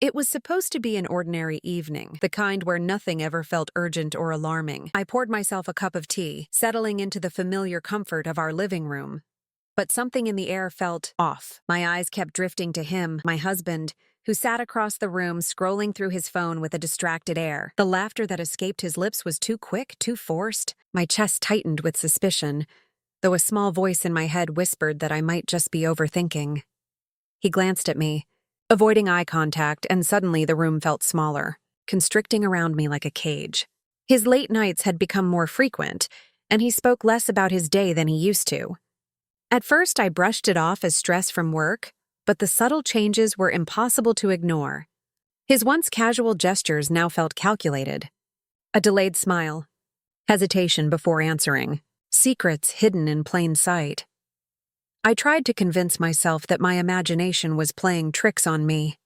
It was supposed to be an ordinary evening, the kind where nothing ever felt urgent or alarming. I poured myself a cup of tea, settling into the familiar comfort of our living room. But something in the air felt off. My eyes kept drifting to him, my husband, who sat across the room scrolling through his phone with a distracted air. The laughter that escaped his lips was too quick, too forced. My chest tightened with suspicion, though a small voice in my head whispered that I might just be overthinking. He glanced at me, avoiding eye contact, and suddenly the room felt smaller, constricting around me like a cage. His late nights had become more frequent, and he spoke less about his day than he used to. At first, I brushed it off as stress from work, but the subtle changes were impossible to ignore. His once casual gestures now felt calculated. A delayed smile, hesitation before answering, secrets hidden in plain sight. I tried to convince myself that my imagination was playing tricks on me.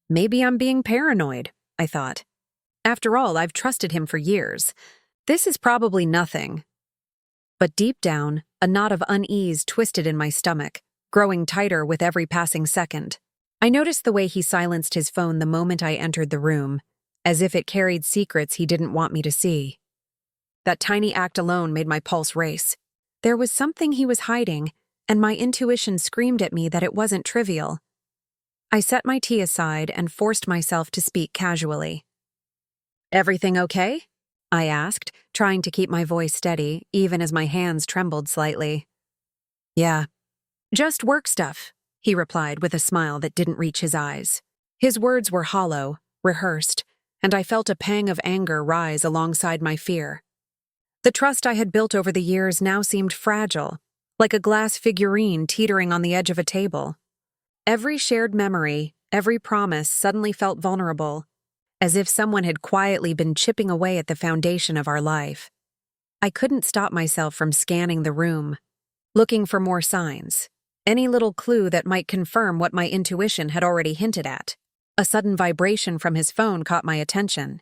Maybe I'm being paranoid, I thought. After all, I've trusted him for years. This is probably nothing. But deep down, a knot of unease twisted in my stomach, growing tighter with every passing second. I noticed the way he silenced his phone the moment I entered the room, as if it carried secrets he didn't want me to see. That tiny act alone made my pulse race. There was something he was hiding, and my intuition screamed at me that it wasn't trivial. I set my tea aside and forced myself to speak casually. "Everything okay?" I asked, trying to keep my voice steady, even as my hands trembled slightly. "Yeah, just work stuff," he replied with a smile that didn't reach his eyes. His words were hollow, rehearsed, and I felt a pang of anger rise alongside my fear. The trust I had built over the years now seemed fragile, like a glass figurine teetering on the edge of a table. Every shared memory, every promise suddenly felt vulnerable, as if someone had quietly been chipping away at the foundation of our life. I couldn't stop myself from scanning the room, looking for more signs, any little clue that might confirm what my intuition had already hinted at. A sudden vibration from his phone caught my attention.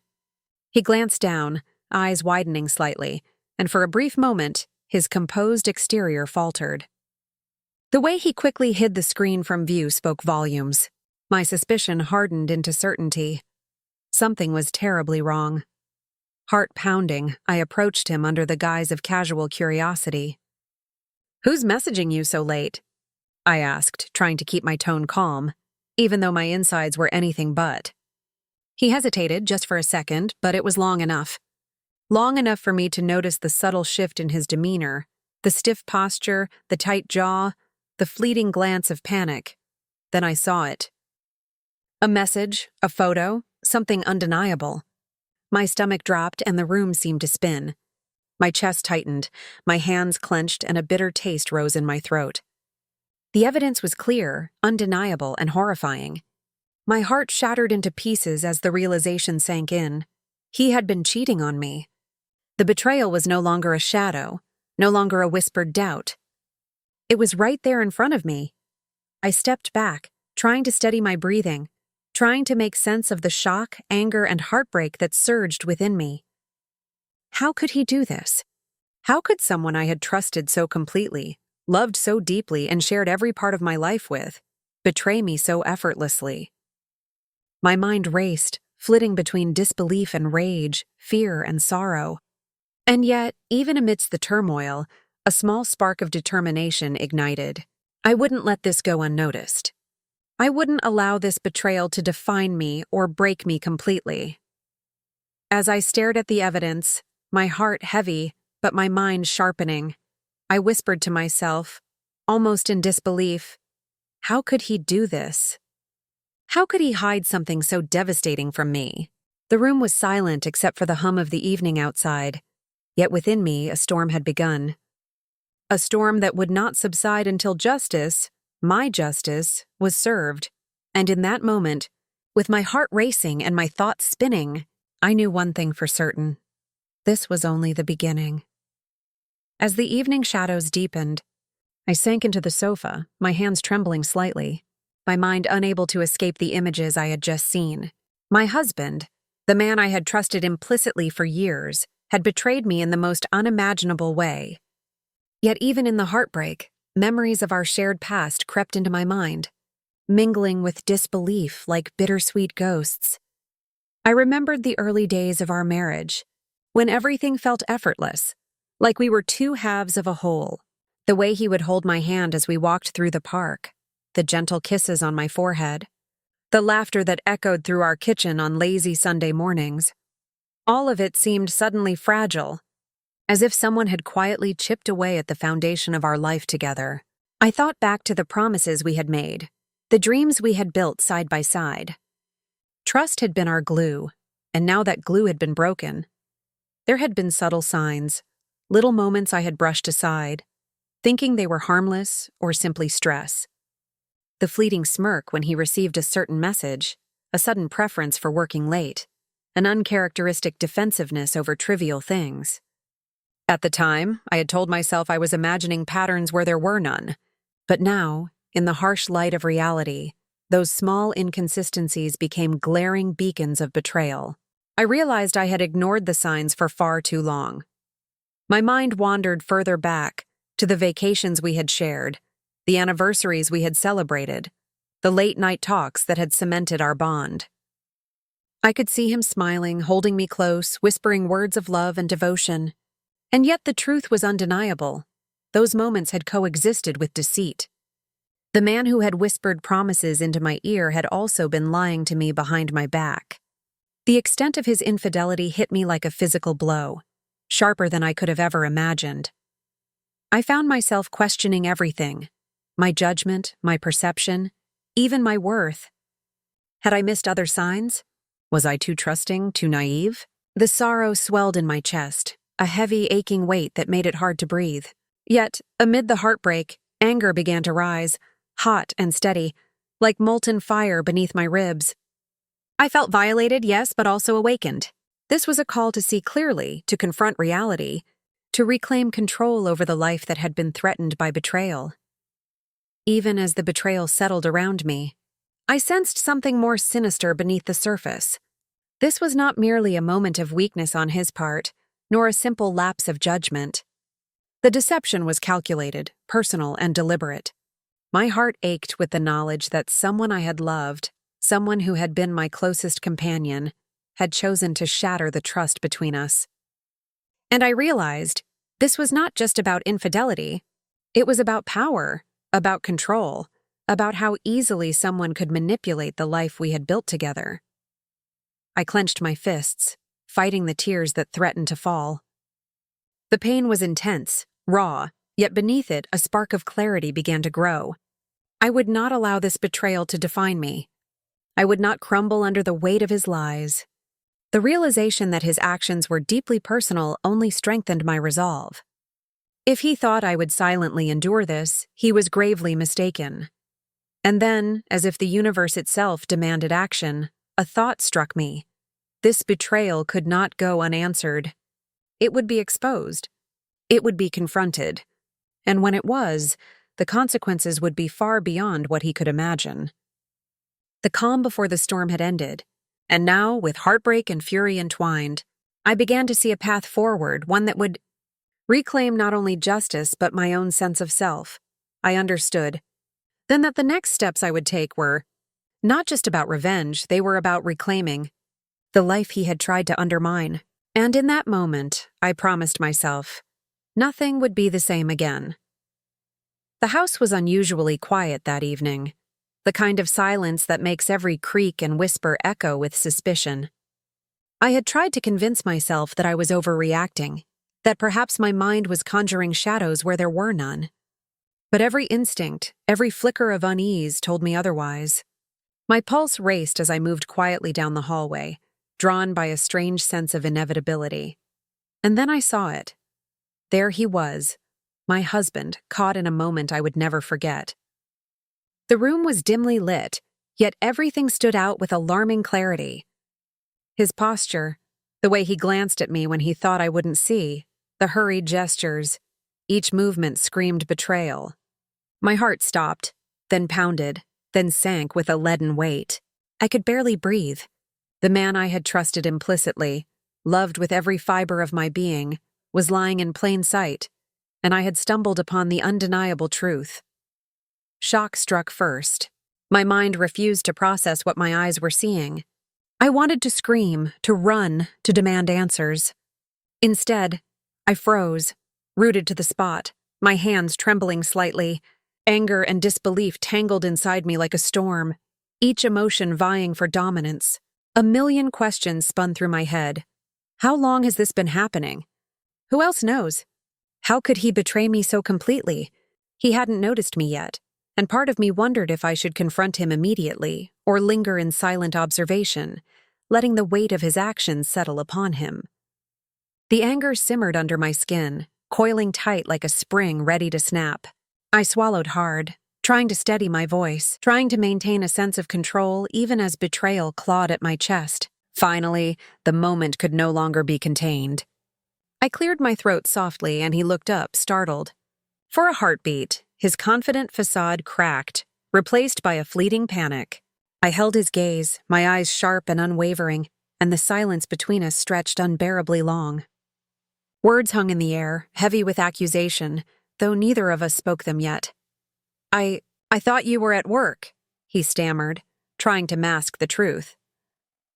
He glanced down, eyes widening slightly, and for a brief moment, his composed exterior faltered. The way he quickly hid the screen from view spoke volumes. My suspicion hardened into certainty. Something was terribly wrong. Heart pounding, I approached him under the guise of casual curiosity. "Who's messaging you so late?" I asked, trying to keep my tone calm, even though my insides were anything but. He hesitated just for a second, but it was long enough. Long enough for me to notice the subtle shift in his demeanor, the stiff posture, the tight jaw, the fleeting glance of panic. Then I saw it. A message, a photo, something undeniable. My stomach dropped and the room seemed to spin. My chest tightened, my hands clenched, and a bitter taste rose in my throat. The evidence was clear, undeniable, and horrifying. My heart shattered into pieces as the realization sank in. He had been cheating on me. The betrayal was no longer a shadow, no longer a whispered doubt. It was right there in front of me. I stepped back, trying to steady my breathing, trying to make sense of the shock, anger, and heartbreak that surged within me. How could he do this? How could someone I had trusted so completely, loved so deeply, and shared every part of my life with, betray me so effortlessly? My mind raced, flitting between disbelief and rage, fear and sorrow. And yet, even amidst the turmoil, a small spark of determination ignited. I wouldn't let this go unnoticed. I wouldn't allow this betrayal to define me or break me completely. As I stared at the evidence, my heart heavy, but my mind sharpening, I whispered to myself, almost in disbelief, how could he do this? How could he hide something so devastating from me? The room was silent except for the hum of the evening outside, yet within me a storm had begun. A storm that would not subside until justice, my justice, was served. And in that moment, with my heart racing and my thoughts spinning, I knew one thing for certain. This was only the beginning. As the evening shadows deepened, I sank into the sofa, my hands trembling slightly, my mind unable to escape the images I had just seen. My husband, the man I had trusted implicitly for years, had betrayed me in the most unimaginable way. Yet even in the heartbreak, memories of our shared past crept into my mind. mingling with disbelief like bittersweet ghosts. I remembered the early days of our marriage, when everything felt effortless, like we were two halves of a whole. The way he would hold my hand as we walked through the park, the gentle kisses on my forehead, the laughter that echoed through our kitchen on lazy Sunday mornings. All of it seemed suddenly fragile, as if someone had quietly chipped away at the foundation of our life together. I thought back to the promises we had made, the dreams we had built side by side. Trust had been our glue, and now that glue had been broken, there had been subtle signs, little moments I had brushed aside, thinking they were harmless or simply stress. The fleeting smirk when he received a certain message, a sudden preference for working late, an uncharacteristic defensiveness over trivial things. At the time, I had told myself I was imagining patterns where there were none. But now, in the harsh light of reality, those small inconsistencies became glaring beacons of betrayal. I realized I had ignored the signs for far too long. My mind wandered further back, to the vacations we had shared, the anniversaries we had celebrated, the late-night talks that had cemented our bond. I could see him smiling, holding me close, whispering words of love and devotion. And yet the truth was undeniable. Those moments had coexisted with deceit. The man who had whispered promises into my ear had also been lying to me behind my back. The extent of his infidelity hit me like a physical blow, sharper than I could have ever imagined. I found myself questioning everything, my judgment, my perception, even my worth. Had I missed other signs? Was I too trusting, too naive? The sorrow swelled in my chest, a heavy, aching weight that made it hard to breathe. Yet, amid the heartbreak, anger began to rise, hot and steady, like molten fire beneath my ribs. I felt violated, yes, but also awakened. This was a call to see clearly, to confront reality, to reclaim control over the life that had been threatened by betrayal. Even as the betrayal settled around me, I sensed something more sinister beneath the surface. This was not merely a moment of weakness on his part, nor a simple lapse of judgment. The deception was calculated, personal, and deliberate. My heart ached with the knowledge that someone I had loved, someone who had been my closest companion, had chosen to shatter the trust between us. And I realized this was not just about infidelity. It was about power, about control, about how easily someone could manipulate the life we had built together. I clenched my fists, fighting the tears that threatened to fall. The pain was intense, raw, yet beneath it a spark of clarity began to grow. I would not allow this betrayal to define me. I would not crumble under the weight of his lies. The realization that his actions were deeply personal only strengthened my resolve. If he thought I would silently endure this, he was gravely mistaken. And then, as if the universe itself demanded action, a thought struck me. This betrayal could not go unanswered. It would be exposed. It would be confronted. And when it was, the consequences would be far beyond what he could imagine. The calm before the storm had ended, and now, with heartbreak and fury entwined, I began to see a path forward, one that would reclaim not only justice but my own sense of self. I understood. Then that the next steps I would take were not just about revenge, they were about reclaiming the life he had tried to undermine. And in that moment, I promised myself, nothing would be the same again. The house was unusually quiet that evening, the kind of silence that makes every creak and whisper echo with suspicion. I had tried to convince myself that I was overreacting, that perhaps my mind was conjuring shadows where there were none. But every instinct, every flicker of unease told me otherwise. My pulse raced as I moved quietly down the hallway, drawn by a strange sense of inevitability. And then I saw it. There he was, my husband, caught in a moment I would never forget. The room was dimly lit, yet everything stood out with alarming clarity. His posture, the way he glanced at me when he thought I wouldn't see, the hurried gestures, each movement screamed betrayal. My heart stopped, then pounded, then sank with a leaden weight. I could barely breathe. The man I had trusted implicitly, loved with every fiber of my being, was lying in plain sight, and I had stumbled upon the undeniable truth. Shock struck first. My mind refused to process what my eyes were seeing. I wanted to scream, to run, to demand answers. Instead, I froze, rooted to the spot, my hands trembling slightly. Anger and disbelief tangled inside me like a storm, each emotion vying for dominance. A million questions spun through my head. How long has this been happening? Who else knows? How could he betray me so completely? He hadn't noticed me yet, and part of me wondered if I should confront him immediately or linger in silent observation, letting the weight of his actions settle upon him. The anger simmered under my skin, coiling tight like a spring ready to snap. I swallowed hard, trying to steady my voice, trying to maintain a sense of control even as betrayal clawed at my chest. Finally, the moment could no longer be contained. I cleared my throat softly and he looked up, startled. For a heartbeat, his confident facade cracked, replaced by a fleeting panic. I held his gaze, my eyes sharp and unwavering, and the silence between us stretched unbearably long. Words hung in the air, heavy with accusation, though neither of us spoke them yet. I thought you were at work, he stammered, trying to mask the truth.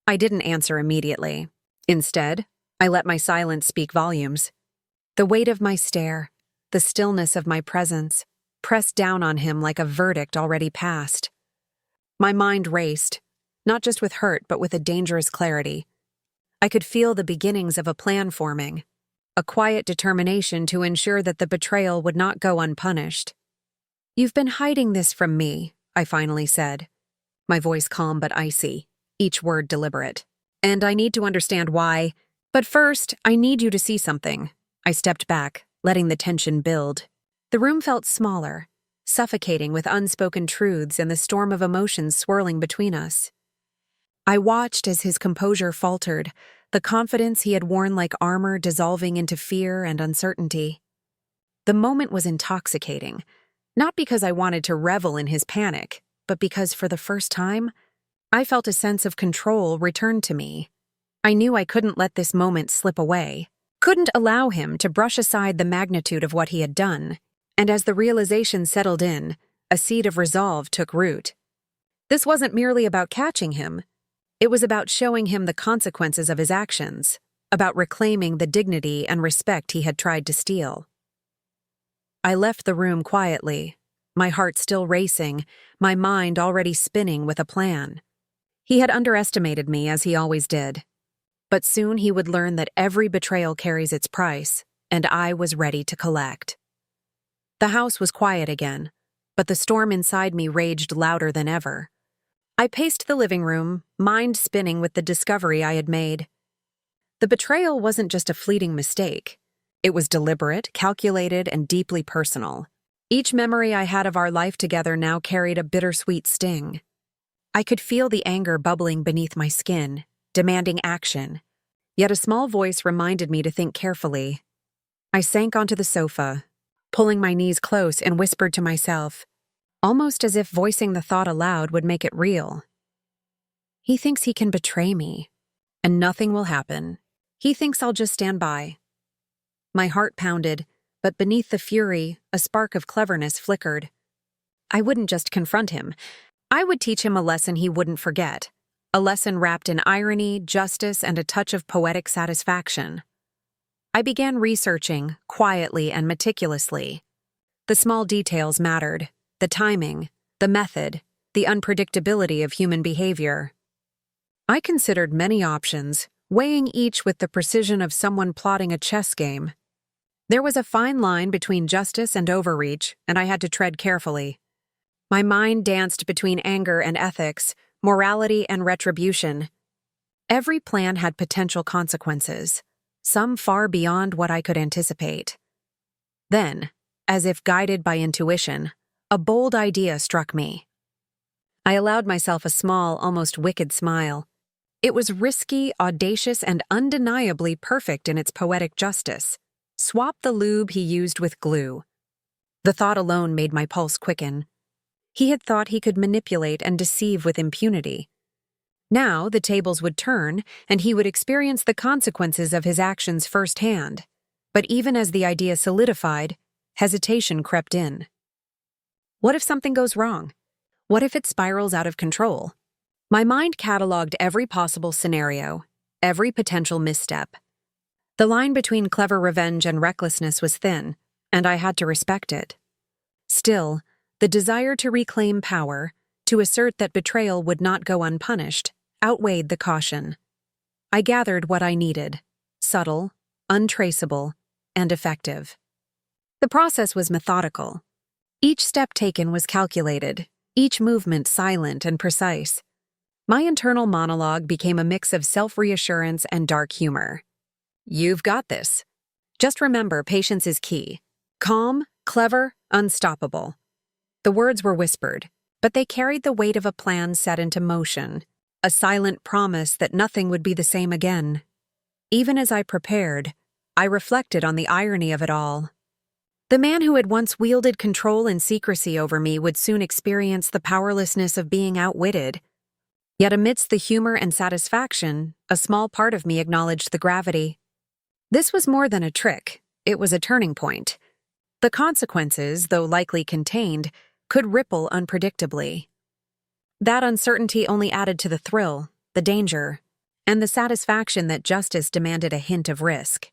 I didn't answer immediately. Instead, I let my silence speak volumes. The weight of my stare, the stillness of my presence, pressed down on him like a verdict already passed. My mind raced, not just with hurt but with a dangerous clarity. I could feel the beginnings of a plan forming, a quiet determination to ensure that the betrayal would not go unpunished. "You've been hiding this from me," I finally said, my voice calm but icy, each word deliberate. "And I need to understand why. But first, I need you to see something." I stepped back, letting the tension build. The room felt smaller, suffocating with unspoken truths and the storm of emotions swirling between us. I watched as his composure faltered, the confidence he had worn like armor dissolving into fear and uncertainty. The moment was intoxicating, not because I wanted to revel in his panic, but because for the first time, I felt a sense of control return to me. I knew I couldn't let this moment slip away, couldn't allow him to brush aside the magnitude of what he had done, and as the realization settled in, a seed of resolve took root. This wasn't merely about catching him. It was about showing him the consequences of his actions, about reclaiming the dignity and respect he had tried to steal. I left the room quietly, my heart still racing, my mind already spinning with a plan. He had underestimated me, as he always did. But soon he would learn that every betrayal carries its price, and I was ready to collect. The house was quiet again, but the storm inside me raged louder than ever. I paced the living room, mind spinning with the discovery I had made. The betrayal wasn't just a fleeting mistake. It was deliberate, calculated, and deeply personal. Each memory I had of our life together now carried a bittersweet sting. I could feel the anger bubbling beneath my skin, demanding action. Yet a small voice reminded me to think carefully. I sank onto the sofa, pulling my knees close, and whispered to myself, almost as if voicing the thought aloud would make it real. He thinks he can betray me, and nothing will happen. He thinks I'll just stand by. My heart pounded, but beneath the fury, a spark of cleverness flickered. I wouldn't just confront him. I would teach him a lesson he wouldn't forget, a lesson wrapped in irony, justice, and a touch of poetic satisfaction. I began researching, quietly and meticulously. The small details mattered, the timing, the method, the unpredictability of human behavior. I considered many options, weighing each with the precision of someone plotting a chess game. There was a fine line between justice and overreach, and I had to tread carefully. My mind danced between anger and ethics, morality and retribution. Every plan had potential consequences, some far beyond what I could anticipate. Then, as if guided by intuition, a bold idea struck me. I allowed myself a small, almost wicked smile. It was risky, audacious, and undeniably perfect in its poetic justice. Swap the lube he used with glue. The thought alone made my pulse quicken. He had thought he could manipulate and deceive with impunity. Now the tables would turn, and he would experience the consequences of his actions firsthand. But even as the idea solidified, hesitation crept in. What if something goes wrong? What if it spirals out of control? My mind cataloged every possible scenario, every potential misstep. The line between clever revenge and recklessness was thin, and I had to respect it. Still, the desire to reclaim power, to assert that betrayal would not go unpunished, outweighed the caution. I gathered what I needed: subtle, untraceable, and effective. The process was methodical. Each step taken was calculated, each movement silent and precise. My internal monologue became a mix of self-reassurance and dark humor. "You've got this. Just remember, patience is key. Calm, clever, unstoppable." The words were whispered, but they carried the weight of a plan set into motion, a silent promise that nothing would be the same again. Even as I prepared, I reflected on the irony of it all. The man who had once wielded control and secrecy over me would soon experience the powerlessness of being outwitted. Yet amidst the humor and satisfaction, a small part of me acknowledged the gravity. This was more than a trick, it was a turning point. The consequences, though likely contained, could ripple unpredictably. That uncertainty only added to the thrill, the danger, and the satisfaction that justice demanded a hint of risk.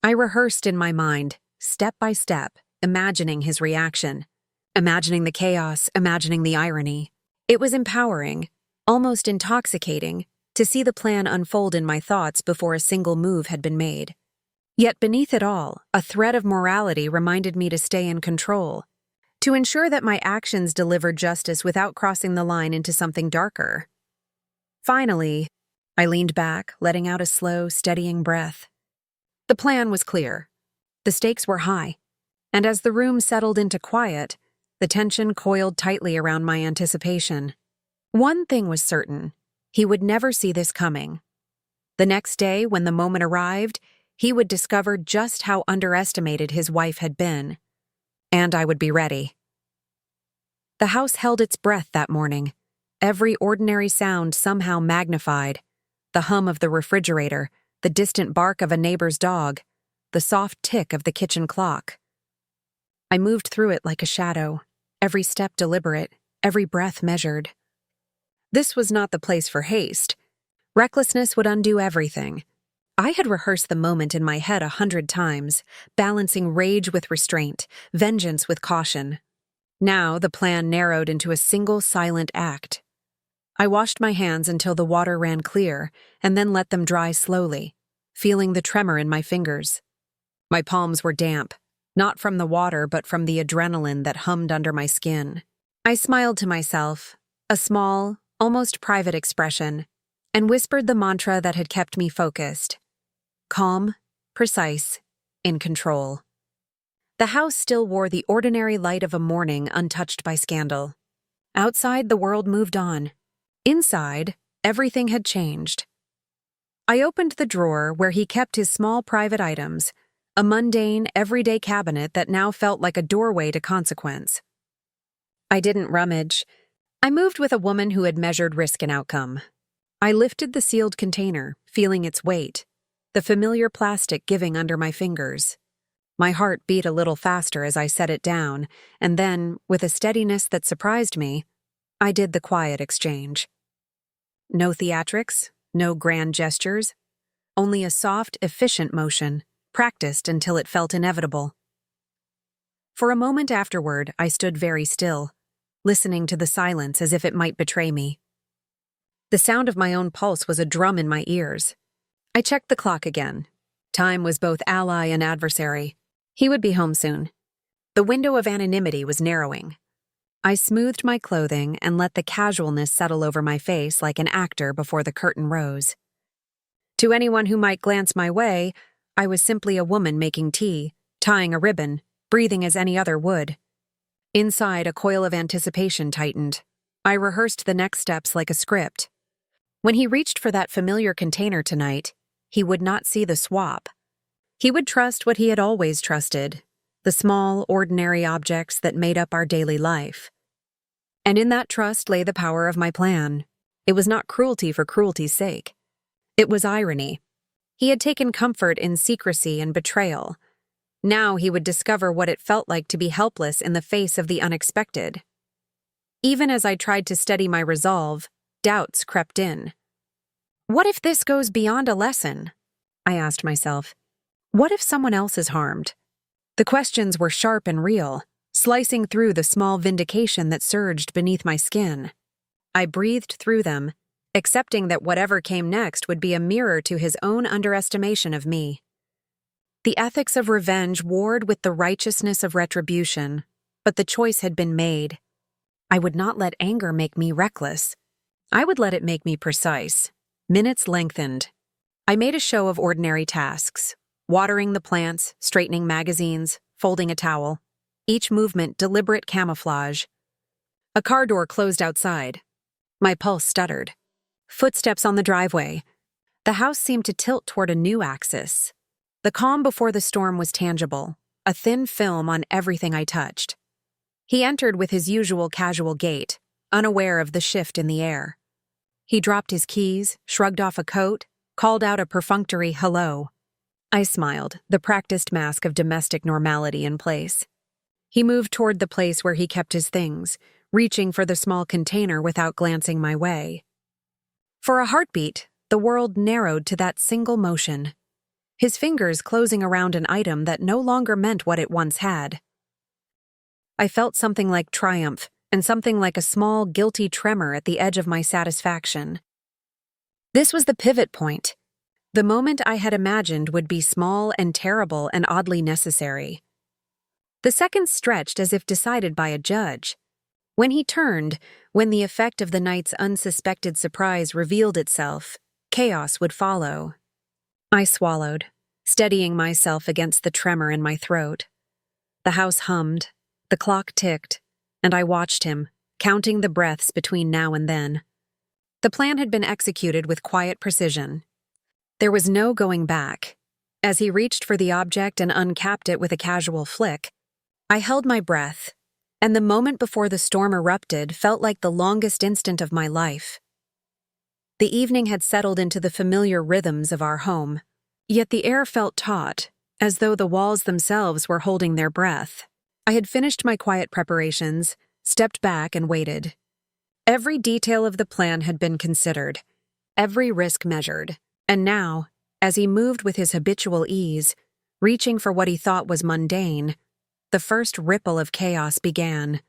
I rehearsed in my mind, step by step, imagining his reaction, imagining the chaos, imagining the irony. It was empowering, almost intoxicating, to see the plan unfold in my thoughts before a single move had been made. Yet beneath it all, a thread of morality reminded me to stay in control, to ensure that my actions delivered justice without crossing the line into something darker. Finally, I leaned back, letting out a slow, steadying breath. The plan was clear. The stakes were high, and as the room settled into quiet, the tension coiled tightly around my anticipation. One thing was certain: he would never see this coming. The next day, when the moment arrived, he would discover just how underestimated his wife had been. And I would be ready. The house held its breath that morning, every ordinary sound somehow magnified: the hum of the refrigerator, the distant bark of a neighbor's dog, the soft tick of the kitchen clock. I moved through it like a shadow, every step deliberate, every breath measured. This was not the place for haste. Recklessness would undo everything. I had rehearsed the moment in my head 100 times, balancing rage with restraint, vengeance with caution. Now the plan narrowed into a single silent act. I washed my hands until the water ran clear, and then let them dry slowly, feeling the tremor in my fingers. My palms were damp, not from the water but from the adrenaline that hummed under my skin. I smiled to myself, a small, almost private expression, and whispered the mantra that had kept me focused: calm, precise, in control. The house still wore the ordinary light of a morning untouched by scandal. Outside, the world moved on. Inside, everything had changed. I opened the drawer where he kept his small private items, a mundane, everyday cabinet that now felt like a doorway to consequence. I didn't rummage. I moved with a woman who had measured risk and outcome. I lifted the sealed container, feeling its weight, the familiar plastic giving under my fingers. My heart beat a little faster as I set it down, and then, with a steadiness that surprised me, I did the quiet exchange. No theatrics, no grand gestures, only a soft, efficient motion, practiced until it felt inevitable. For a moment afterward, I stood very still, listening to the silence as if it might betray me. The sound of my own pulse was a drum in my ears. I checked the clock again. Time was both ally and adversary. He would be home soon. The window of anonymity was narrowing. I smoothed my clothing and let the casualness settle over my face like an actor before the curtain rose. To anyone who might glance my way, I was simply a woman making tea, tying a ribbon, breathing as any other would. Inside, a coil of anticipation tightened. I rehearsed the next steps like a script. When he reached for that familiar container tonight, he would not see the swap. He would trust what he had always trusted, the small, ordinary objects that made up our daily life. And in that trust lay the power of my plan. It was not cruelty for cruelty's sake. It was irony. He had taken comfort in secrecy and betrayal. Now he would discover what it felt like to be helpless in the face of the unexpected. Even as I tried to steady my resolve, doubts crept in. What if this goes beyond a lesson? I asked myself. What if someone else is harmed? The questions were sharp and real, slicing through the small vindication that surged beneath my skin. I breathed through them, accepting that whatever came next would be a mirror to his own underestimation of me. The ethics of revenge warred with the righteousness of retribution, but the choice had been made. I would not let anger make me reckless. I would let it make me precise. Minutes lengthened. I made a show of ordinary tasks, watering the plants, straightening magazines, folding a towel, each movement deliberate camouflage. A car door closed outside. My pulse stuttered. Footsteps on the driveway. The house seemed to tilt toward a new axis. The calm before the storm was tangible, a thin film on everything I touched. He entered with his usual casual gait, unaware of the shift in the air. He dropped his keys, shrugged off a coat, called out a perfunctory hello. I smiled, the practiced mask of domestic normality in place. He moved toward the place where he kept his things, reaching for the small container without glancing my way. For a heartbeat, the world narrowed to that single motion, his fingers closing around an item that no longer meant what it once had. I felt something like triumph and something like a small, guilty tremor at the edge of my satisfaction. This was the pivot point. The moment I had imagined would be small and terrible and oddly necessary. The seconds stretched as if decided by a judge. When he turned, when the effect of the night's unsuspected surprise revealed itself, chaos would follow. I swallowed, steadying myself against the tremor in my throat. The house hummed, the clock ticked, and I watched him, counting the breaths between now and then. The plan had been executed with quiet precision. There was no going back. As he reached for the object and uncapped it with a casual flick, I held my breath, and the moment before the storm erupted felt like the longest instant of my life. The evening had settled into the familiar rhythms of our home, yet the air felt taut, as though the walls themselves were holding their breath. I had finished my quiet preparations, stepped back and waited. Every detail of the plan had been considered, every risk measured, and now, as he moved with his habitual ease, reaching for what he thought was mundane, the first ripple of chaos began.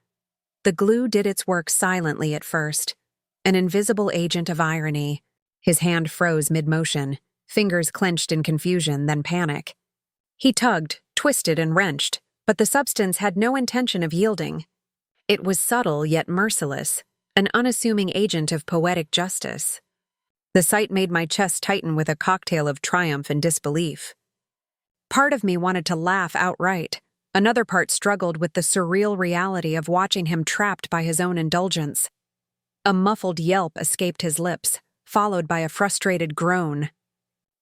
The glue did its work silently at first, an invisible agent of irony. His hand froze mid-motion, fingers clenched in confusion, then panic. He tugged, twisted, and wrenched, but the substance had no intention of yielding. It was subtle yet merciless, an unassuming agent of poetic justice. The sight made my chest tighten with a cocktail of triumph and disbelief. Part of me wanted to laugh outright. Another part struggled with the surreal reality of watching him trapped by his own indulgence. A muffled yelp escaped his lips, followed by a frustrated groan.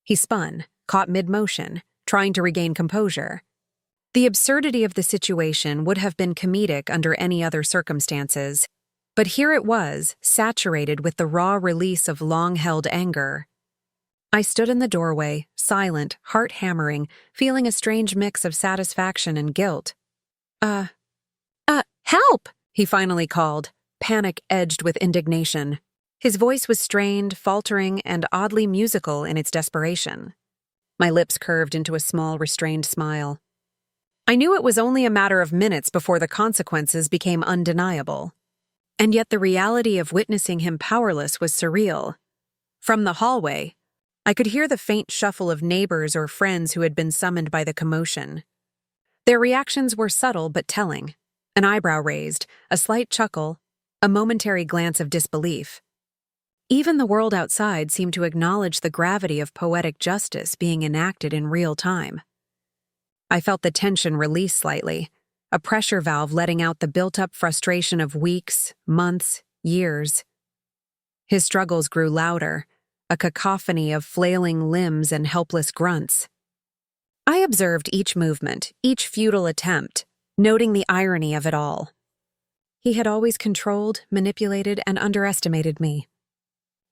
He spun, caught mid-motion, trying to regain composure. The absurdity of the situation would have been comedic under any other circumstances, but here it was, saturated with the raw release of long-held anger. I stood in the doorway, silent, heart hammering, feeling a strange mix of satisfaction and guilt. Help! He finally called, panic edged with indignation. His voice was strained, faltering, and oddly musical in its desperation. My lips curved into a small, restrained smile. I knew it was only a matter of minutes before the consequences became undeniable. And yet the reality of witnessing him powerless was surreal. From the hallway, I could hear the faint shuffle of neighbors or friends who had been summoned by the commotion. Their reactions were subtle but telling. An eyebrow raised, a slight chuckle, a momentary glance of disbelief. Even the world outside seemed to acknowledge the gravity of poetic justice being enacted in real time. I felt the tension release slightly, a pressure valve letting out the built-up frustration of weeks, months, years. His struggles grew louder, a cacophony of flailing limbs and helpless grunts. I observed each movement, each futile attempt, noting the irony of it all. He had always controlled, manipulated, and underestimated me.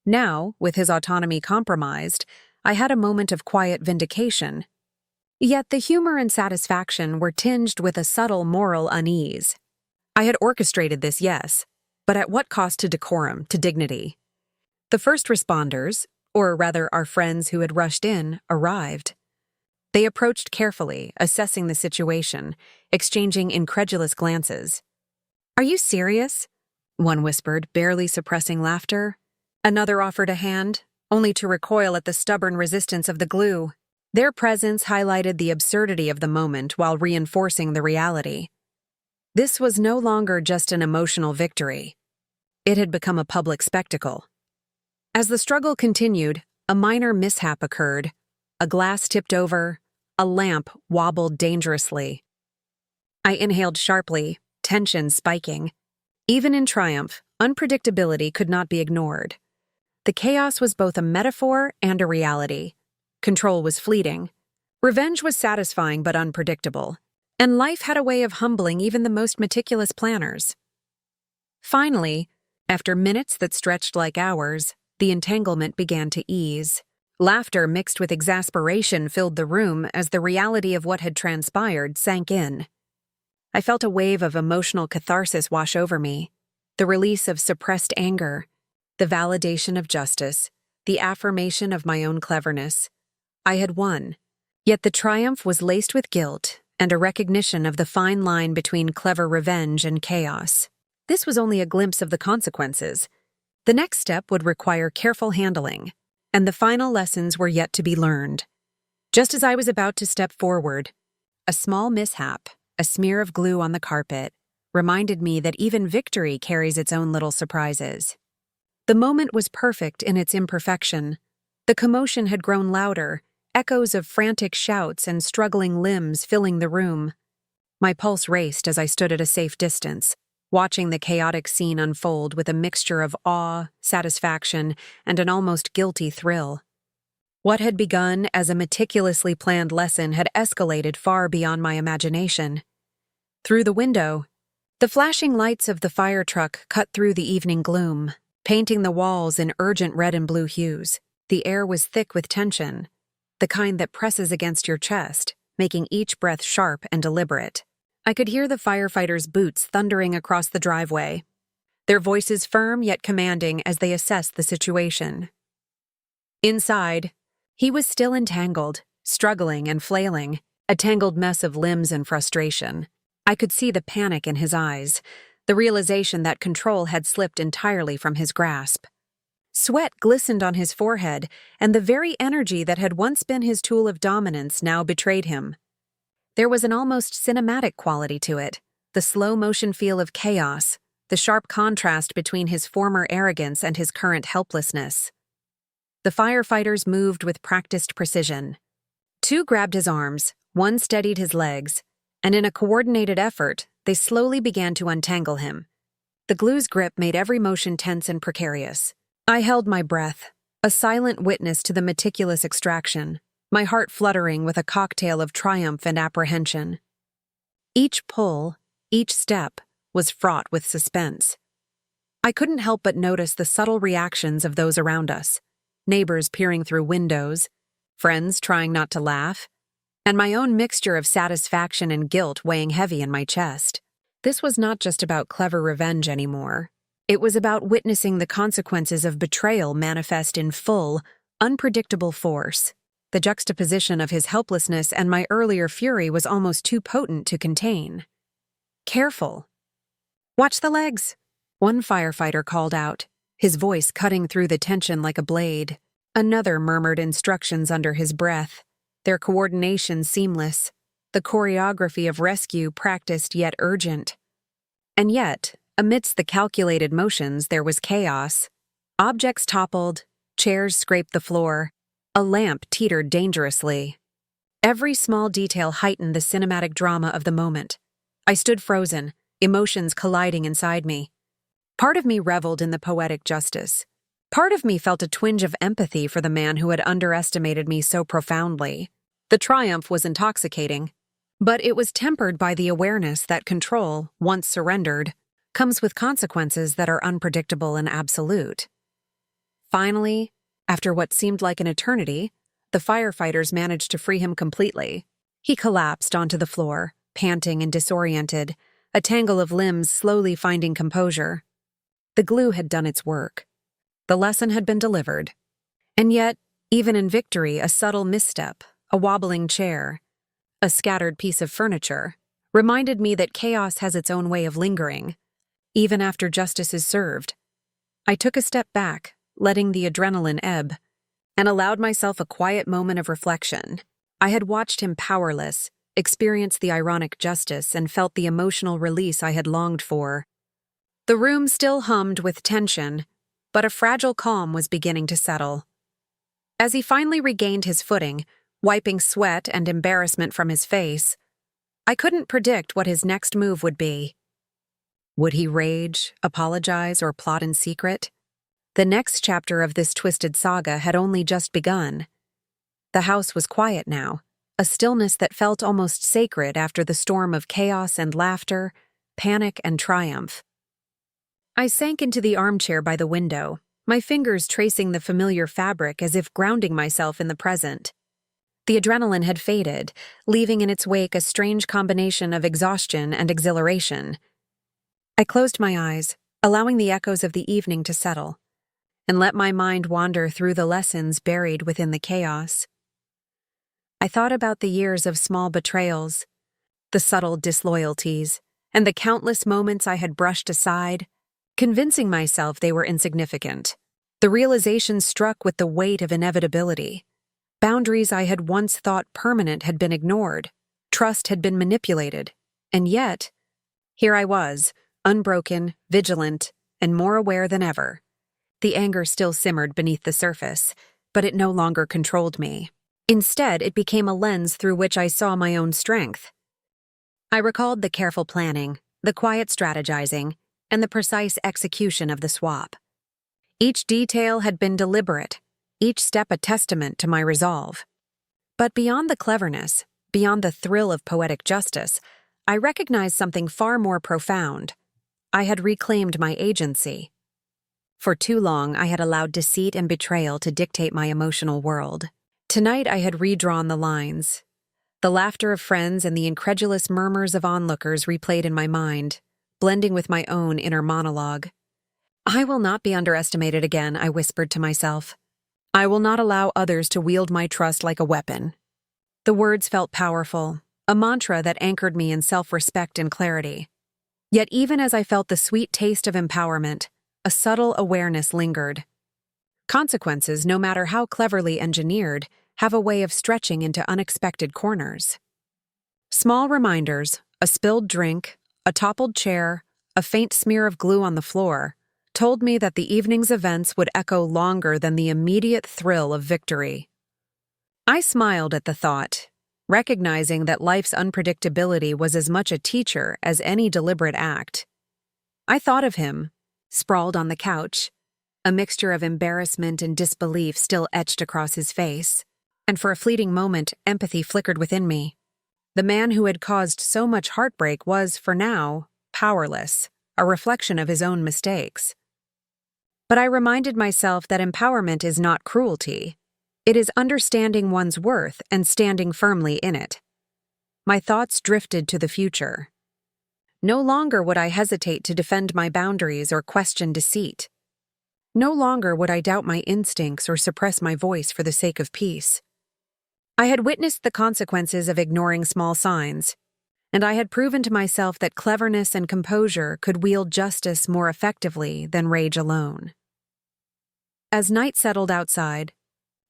Now, with his autonomy compromised, I had a moment of quiet vindication. Yet the humor and satisfaction were tinged with a subtle moral unease. I had orchestrated this, yes, but at what cost to decorum, to dignity? The first responders, or rather our friends who had rushed in, arrived. They approached carefully, assessing the situation, exchanging incredulous glances. "Are you serious?" one whispered, barely suppressing laughter. Another offered a hand, only to recoil at the stubborn resistance of the glue. Their presence highlighted the absurdity of the moment while reinforcing the reality. This was no longer just an emotional victory. It had become a public spectacle. As the struggle continued, a minor mishap occurred. A glass tipped over, a lamp wobbled dangerously. I inhaled sharply, tension spiking. Even in triumph, unpredictability could not be ignored. The chaos was both a metaphor and a reality. Control was fleeting. Revenge was satisfying but unpredictable. And life had a way of humbling even the most meticulous planners. Finally, after minutes that stretched like hours, the entanglement began to ease. Laughter mixed with exasperation filled the room as the reality of what had transpired sank in. I felt a wave of emotional catharsis wash over me, the release of suppressed anger, the validation of justice, the affirmation of my own cleverness. I had won, yet the triumph was laced with guilt and a recognition of the fine line between clever revenge and chaos. This was only a glimpse of the consequences. The next step would require careful handling, and the final lessons were yet to be learned. Just as I was about to step forward, a small mishap, a smear of glue on the carpet, reminded me that even victory carries its own little surprises. The moment was perfect in its imperfection. The commotion had grown louder, echoes of frantic shouts and struggling limbs filling the room. My pulse raced as I stood at a safe distance, watching the chaotic scene unfold with a mixture of awe, satisfaction, and an almost guilty thrill. What had begun as a meticulously planned lesson had escalated far beyond my imagination. Through the window, the flashing lights of the fire truck cut through the evening gloom, painting the walls in urgent red and blue hues. The air was thick with tension, the kind that presses against your chest, making each breath sharp and deliberate. I could hear the firefighters' boots thundering across the driveway, their voices firm yet commanding as they assessed the situation. Inside, he was still entangled, struggling and flailing, a tangled mess of limbs and frustration. I could see the panic in his eyes, the realization that control had slipped entirely from his grasp. Sweat glistened on his forehead, and the very energy that had once been his tool of dominance now betrayed him. There was an almost cinematic quality to it, the slow-motion feel of chaos, the sharp contrast between his former arrogance and his current helplessness. The firefighters moved with practiced precision. Two grabbed his arms, one steadied his legs, and in a coordinated effort, they slowly began to untangle him. The glue's grip made every motion tense and precarious. I held my breath, a silent witness to the meticulous extraction, my heart fluttering with a cocktail of triumph and apprehension. Each pull, each step, was fraught with suspense. I couldn't help but notice the subtle reactions of those around us, neighbors peering through windows, friends trying not to laugh, and my own mixture of satisfaction and guilt weighing heavy in my chest. This was not just about clever revenge anymore. It was about witnessing the consequences of betrayal manifest in full, unpredictable force. The juxtaposition of his helplessness and my earlier fury was almost too potent to contain. "Careful. Watch the legs," one firefighter called out, his voice cutting through the tension like a blade. Another murmured instructions under his breath, their coordination seamless, the choreography of rescue practiced yet urgent. And yet, amidst the calculated motions, there was chaos. Objects toppled, chairs scraped the floor, a lamp teetered dangerously. Every small detail heightened the cinematic drama of the moment. I stood frozen, emotions colliding inside me. Part of me reveled in the poetic justice. Part of me felt a twinge of empathy for the man who had underestimated me so profoundly. The triumph was intoxicating, but it was tempered by the awareness that control, once surrendered, comes with consequences that are unpredictable and absolute. Finally, after what seemed like an eternity, the firefighters managed to free him completely. He collapsed onto the floor, panting and disoriented, a tangle of limbs slowly finding composure. The glue had done its work. The lesson had been delivered. And yet, even in victory, a subtle misstep, a wobbling chair, a scattered piece of furniture, reminded me that chaos has its own way of lingering, even after justice is served. I took a step back, letting the adrenaline ebb, and allowed myself a quiet moment of reflection. I had watched him powerless, experienced the ironic justice, and felt the emotional release I had longed for. The room still hummed with tension, but a fragile calm was beginning to settle. As he finally regained his footing, wiping sweat and embarrassment from his face, I couldn't predict what his next move would be. Would he rage, apologize, or plot in secret? The next chapter of this twisted saga had only just begun. The house was quiet now, a stillness that felt almost sacred after the storm of chaos and laughter, panic and triumph. I sank into the armchair by the window, my fingers tracing the familiar fabric as if grounding myself in the present. The adrenaline had faded, leaving in its wake a strange combination of exhaustion and exhilaration. I closed my eyes, allowing the echoes of the evening to settle, and let my mind wander through the lessons buried within the chaos. I thought about the years of small betrayals, the subtle disloyalties, and the countless moments I had brushed aside, convincing myself they were insignificant. The realization struck with the weight of inevitability. Boundaries I had once thought permanent had been ignored. Trust had been manipulated. And yet, here I was, unbroken, vigilant, and more aware than ever. The anger still simmered beneath the surface, but it no longer controlled me. Instead, it became a lens through which I saw my own strength. I recalled the careful planning, the quiet strategizing, and the precise execution of the swap. Each detail had been deliberate, each step a testament to my resolve. But beyond the cleverness, beyond the thrill of poetic justice, I recognized something far more profound. I had reclaimed my agency. For too long, I had allowed deceit and betrayal to dictate my emotional world. Tonight, I had redrawn the lines. The laughter of friends and the incredulous murmurs of onlookers replayed in my mind, blending with my own inner monologue. I will not be underestimated again, I whispered to myself. I will not allow others to wield my trust like a weapon. The words felt powerful, a mantra that anchored me in self-respect and clarity. Yet even as I felt the sweet taste of empowerment, a subtle awareness lingered. Consequences, no matter how cleverly engineered, have a way of stretching into unexpected corners. Small reminders, a spilled drink, a toppled chair, a faint smear of glue on the floor, told me that the evening's events would echo longer than the immediate thrill of victory. I smiled at the thought, recognizing that life's unpredictability was as much a teacher as any deliberate act. I thought of him, sprawled on the couch, a mixture of embarrassment and disbelief still etched across his face, and for a fleeting moment, empathy flickered within me. The man who had caused so much heartbreak was, for now, powerless, a reflection of his own mistakes. But I reminded myself that empowerment is not cruelty. It is understanding one's worth and standing firmly in it. My thoughts drifted to the future. No longer would I hesitate to defend my boundaries or question deceit. No longer would I doubt my instincts or suppress my voice for the sake of peace. I had witnessed the consequences of ignoring small signs, and I had proven to myself that cleverness and composure could wield justice more effectively than rage alone. As night settled outside,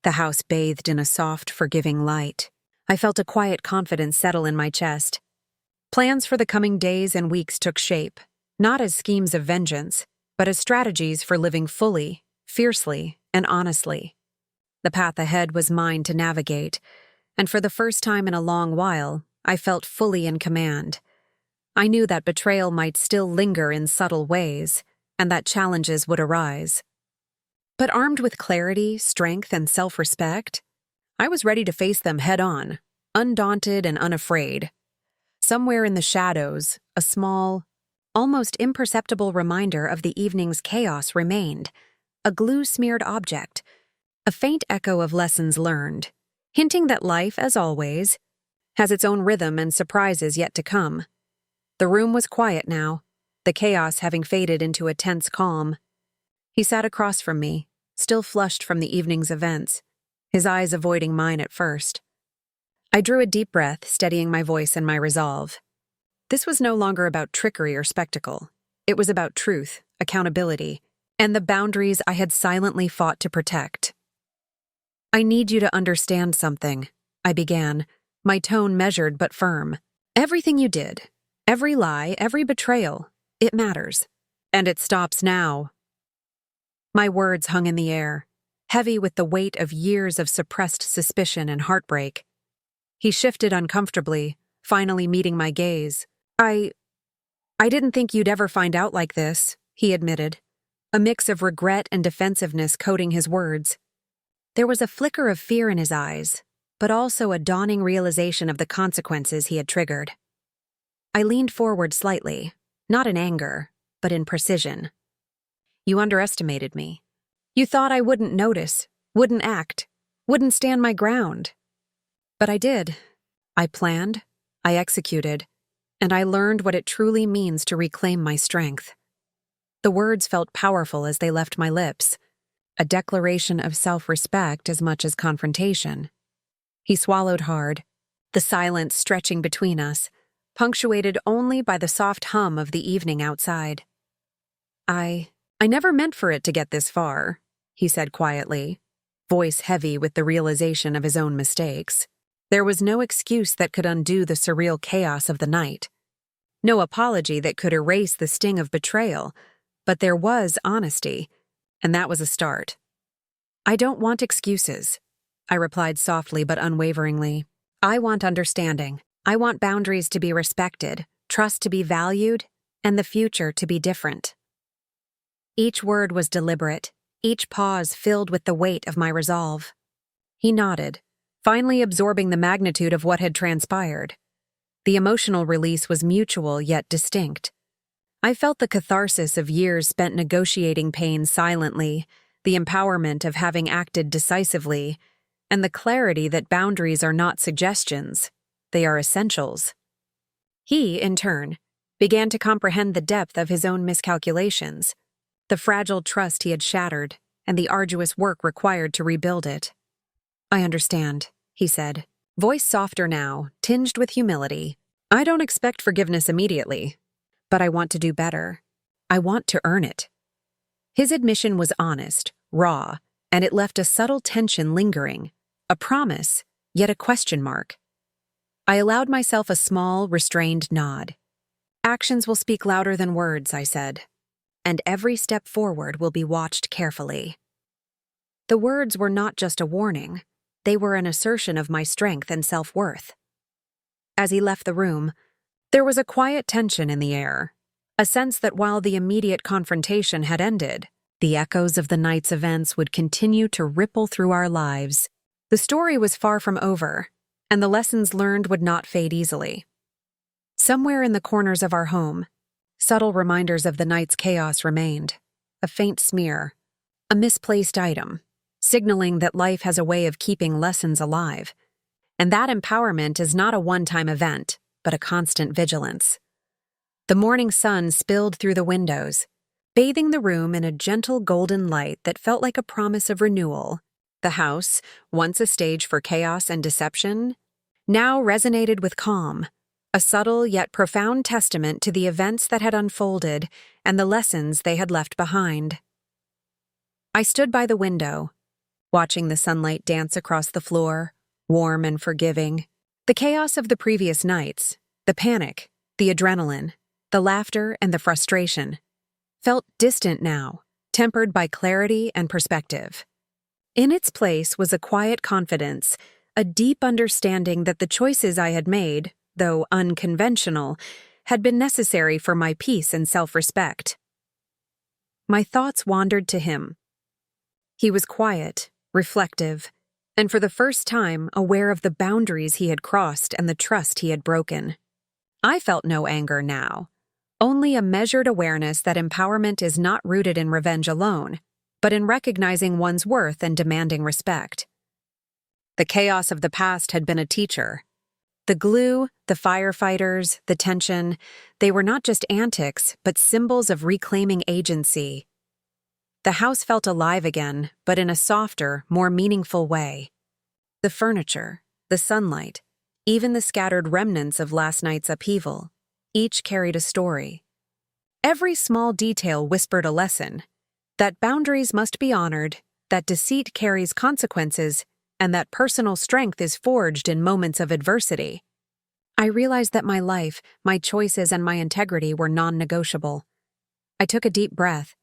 the house bathed in a soft, forgiving light, I felt a quiet confidence settle in my chest. Plans for the coming days and weeks took shape, not as schemes of vengeance, but as strategies for living fully, fiercely, and honestly. The path ahead was mine to navigate, and for the first time in a long while, I felt fully in command. I knew that betrayal might still linger in subtle ways, and that challenges would arise. But armed with clarity, strength, and self-respect, I was ready to face them head-on, undaunted and unafraid. Somewhere in the shadows, a small, almost imperceptible reminder of the evening's chaos remained, a glue-smeared object, a faint echo of lessons learned, hinting that life, as always, has its own rhythm and surprises yet to come. The room was quiet now, the chaos having faded into a tense calm. He sat across from me, still flushed from the evening's events, his eyes avoiding mine at first. I drew a deep breath, steadying my voice and my resolve. This was no longer about trickery or spectacle. It was about truth, accountability, and the boundaries I had silently fought to protect. "I need you to understand something," I began, my tone measured but firm. "Everything you did, every lie, every betrayal, it matters. And it stops now." My words hung in the air, heavy with the weight of years of suppressed suspicion and heartbreak. He shifted uncomfortably, finally meeting my gaze. I didn't think you'd ever find out like this," he admitted, a mix of regret and defensiveness coating his words. There was a flicker of fear in his eyes, but also a dawning realization of the consequences he had triggered. I leaned forward slightly, not in anger, but in precision. "You underestimated me. You thought I wouldn't notice, wouldn't act, wouldn't stand my ground. But I did. I planned, I executed, and I learned what it truly means to reclaim my strength." The words felt powerful as they left my lips, a declaration of self-respect as much as confrontation. He swallowed hard, the silence stretching between us, punctuated only by the soft hum of the evening outside. I never meant for it to get this far," he said quietly, voice heavy with the realization of his own mistakes. There was no excuse that could undo the surreal chaos of the night. No apology that could erase the sting of betrayal, but there was honesty, and that was a start. "I don't want excuses," I replied softly but unwaveringly. "I want understanding. I want boundaries to be respected, trust to be valued, and the future to be different." Each word was deliberate, each pause filled with the weight of my resolve. He nodded, finally absorbing the magnitude of what had transpired. The emotional release was mutual yet distinct. I felt the catharsis of years spent negotiating pain silently, the empowerment of having acted decisively, and the clarity that boundaries are not suggestions, they are essentials. He, in turn, began to comprehend the depth of his own miscalculations, the fragile trust he had shattered, and the arduous work required to rebuild it. "I understand," he said, voice softer now, tinged with humility. "I don't expect forgiveness immediately, but I want to do better. I want to earn it." His admission was honest, raw, and it left a subtle tension lingering, a promise, yet a question mark. I allowed myself a small, restrained nod. "Actions will speak louder than words," I said, "and every step forward will be watched carefully." The words were not just a warning, they were an assertion of my strength and self-worth. As he left the room, there was a quiet tension in the air, a sense that while the immediate confrontation had ended, the echoes of the night's events would continue to ripple through our lives. The story was far from over, and the lessons learned would not fade easily. Somewhere in the corners of our home, subtle reminders of the night's chaos remained, a faint smear, a misplaced item, signaling that life has a way of keeping lessons alive. And that empowerment is not a one-time event, but a constant vigilance. The morning sun spilled through the windows, bathing the room in a gentle golden light that felt like a promise of renewal. The house, once a stage for chaos and deception, now resonated with calm, a subtle yet profound testament to the events that had unfolded and the lessons they had left behind. I stood by the window, watching the sunlight dance across the floor, warm and forgiving. The chaos of the previous nights, the panic, the adrenaline, the laughter and the frustration, felt distant now, tempered by clarity and perspective. In its place was a quiet confidence, a deep understanding that the choices I had made, though unconventional, had been necessary for my peace and self-respect. My thoughts wandered to him. He was quiet, reflective, and for the first time aware of the boundaries he had crossed and the trust he had broken. I felt no anger now, only a measured awareness that empowerment is not rooted in revenge alone, but in recognizing one's worth and demanding respect. The chaos of the past had been a teacher, The glue, the firefighters, the tension, they were not just antics, but symbols of reclaiming agency. The house felt alive again, but in a softer, more meaningful way. The furniture, the sunlight, even the scattered remnants of last night's upheaval, each carried a story. Every small detail whispered a lesson, that boundaries must be honored, that deceit carries consequences, and that personal strength is forged in moments of adversity. I realized that my life, my choices, and my integrity were non-negotiable. I took a deep breath,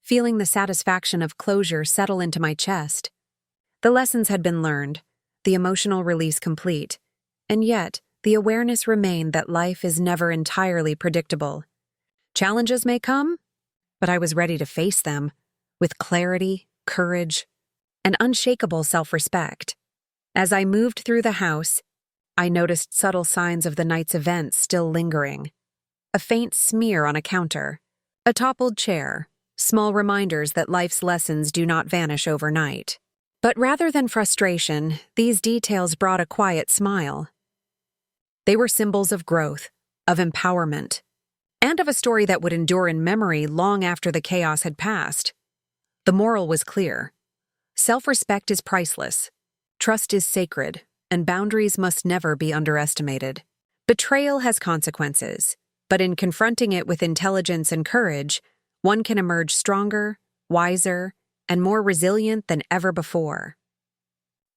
feeling the satisfaction of closure settle into my chest. The lessons had been learned, the emotional release complete, and yet the awareness remained that life is never entirely predictable. Challenges may come, but I was ready to face them, with clarity, courage, and unshakable self-respect. As I moved through the house, I noticed subtle signs of the night's events still lingering. A faint smear on a counter, a toppled chair, small reminders that life's lessons do not vanish overnight. But rather than frustration, these details brought a quiet smile. They were symbols of growth, of empowerment, and of a story that would endure in memory long after the chaos had passed. The moral was clear. Self-respect is priceless, trust is sacred, and boundaries must never be underestimated. Betrayal has consequences, but in confronting it with intelligence and courage, one can emerge stronger, wiser, and more resilient than ever before.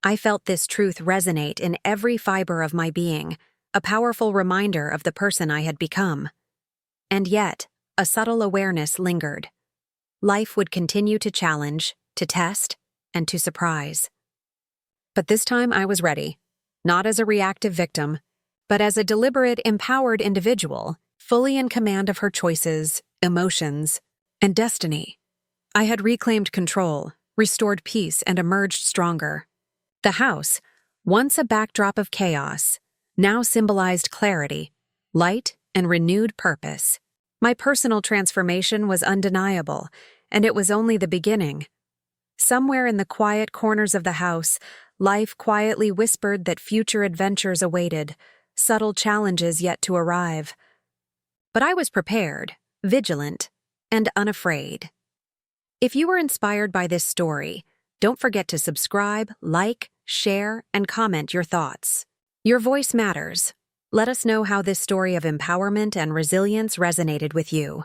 I felt this truth resonate in every fiber of my being, a powerful reminder of the person I had become. And yet, a subtle awareness lingered. Life would continue to challenge, to test, and to surprise. But this time I was ready, not as a reactive victim, but as a deliberate, empowered individual, fully in command of her choices, emotions, and destiny. I had reclaimed control, restored peace, and emerged stronger. The house, once a backdrop of chaos, now symbolized clarity, light, and renewed purpose. My personal transformation was undeniable, and it was only the beginning. Somewhere in the quiet corners of the house, life quietly whispered that future adventures awaited, subtle challenges yet to arrive. But I was prepared, vigilant, and unafraid. If you were inspired by this story, don't forget to subscribe, like, share, and comment your thoughts. Your voice matters. Let us know how this story of empowerment and resilience resonated with you.